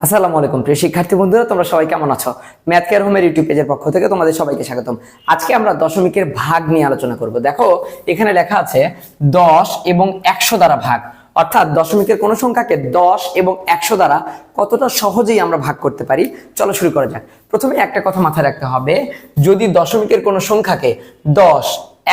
আসসালামু আলাইকুম প্রিয় শিক্ষার্থী বন্ধুরা, তোমরা সবাই কেমন আছো? ম্যাথ কেয়ার হোমের ইউটিউব পেজের পক্ষ থেকে তোমাদের সবাইকে স্বাগতম। আজকে আমরা দশমিকের ভাগ নিয়ে আলোচনা করব। দেখো এখানে লেখা আছে 10 এবং 100 দ্বারা ভাগ, অর্থাৎ দশমিকের কোন সংখ্যাকে 10 এবং 100 দ্বারা কতটা সহজেই আমরা ভাগ করতে পারি। চলো শুরু করা যাক। প্রথমে একটা কথা মাথায় রাখতে হবে, যদি দশমিকের কোন সংখ্যাকে 10,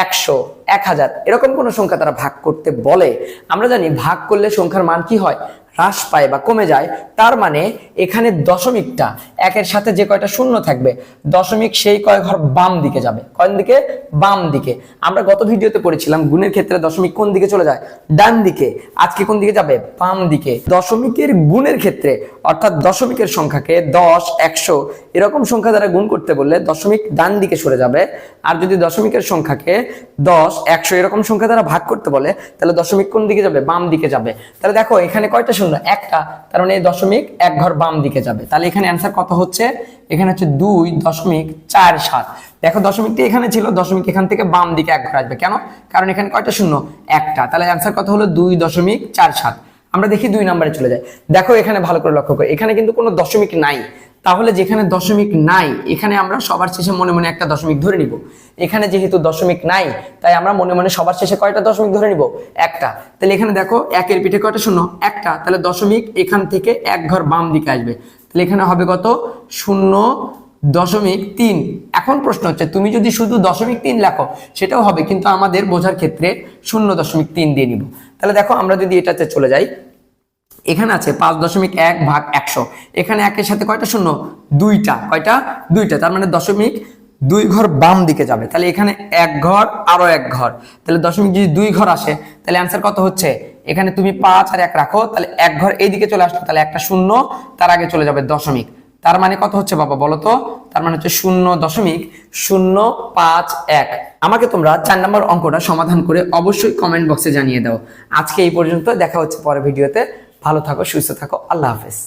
100, 1000 এরকম কোন সংখ্যা দ্বারা ভাগ করতে বলে, আমরা জানি ভাগ করলে সংখ্যার মান কি হয়, হ্রাস পায় বা কমে যায়। তার মানে এখানে দশমিকটা একের সাথে যে কয়টা শূন্য থাকবে, দশমিক সেই কয় ঘর বাম দিকে যাবে। কোন দিকে? বাম দিকে। আমরা গত ভিডিওতে পড়েছিলাম গুণের ক্ষেত্রে দশমিক কোন দিকে চলে যায়, ডান দিকে। আজকে কোন দিকে যাবে, বাম দিকে। দশমিকের গুণের ক্ষেত্রে অর্থাৎ দশমিকের সংখ্যাকে 10, 100 এরকম সংখ্যা দ্বারা গুণ করতে বললে দশমিক ডান দিকে সরে যাবে। আর যদি দশমিকের সংখ্যাকে 10, 100 এরকম সংখ্যা দ্বারা ভাগ করতে বলে, তাহলে দশমিক কোন দিকে যাবে, বাম দিকে যাবে। তাহলে দেখো এখানে কয়টা শূন্য, একটা, তার মানে এই দশমিক এক ঘর বাম দিকে যাবে। তাহলে এখানে অ্যান্সার কত হচ্ছে, এখানে হচ্ছে 2.47। দেখো দশমিকটি এখানে ছিল, দশমিক এখান থেকে বাম দিকে এক ঘর আসবে কেন, কারণ এখানে কয়টা শূন্য, একটা। তাহলে অ্যান্সার কত হলো 2.47। আমরা দেখি 2 নম্বরে চলে যাই। দেখো এখানে ভালো করে লক্ষ্য করো, এখানে কিন্তু কোনো দশমিক নাই। তাহলে যেখানে দশমিক নাই, এখানে আমরা সবার শেষে মনে মনে একটা দশমিক ধরে নিব। এখানে যেহেতু দশমিক নাই, তাই আমরা মনে মনে সবার শেষে কয়টা দশমিক ধরে নিব, একটা। তাহলে এখানে দেখো একের পিঠে কয়টা শূন্য, একটা। তাহলে দশমিক এখান থেকে এক ঘর বাম দিকে আসবে। তাহলে এখানে হবে কত, 0.3। এখন প্রশ্ন হচ্ছে, তুমি যদি শুধু 0.3 লেখো সেটাও হবে, কিন্তু আমাদের বোঝার ক্ষেত্রে 0.3 দিয়ে নিব। তাহলে দেখো আমরা যদি এটাতে চলে যাই, এখানে আছে 5.1 ভাগ 100। এখানে একের সাথে কয়টা শূন্য, দুইটা। কয়টা, দুইটা। তার মানে দশমিক 2 ঘর বাম দিকে যাবে। তাহলে এখানে এক ঘর আরো এক ঘর, তাহলে দশমিক যদি 2 ঘর আসে, তাহলে অ্যান্সার কত হচ্ছে, এখানে তুমি 5 আর 1 রাখো, তাহলে এক ঘর এইদিকে চলে আসলো, তাহলে একটা শূন্য, তার আগে চলে যাবে দশমিক। তার মানে কত হচ্ছে বাবা বলো তো, তার মানে হচ্ছে 0.051। আমাকে তোমরা 4 নম্বর অঙ্কটা সমাধান করে অবশ্যই কমেন্ট বক্সে জানিয়ে দাও। আজকে এই পর্যন্ত, দেখা হচ্ছে পরের ভিডিওতে। ভালো থাকো, সুস্থ থাকো, আল্লাহ হাফেজ।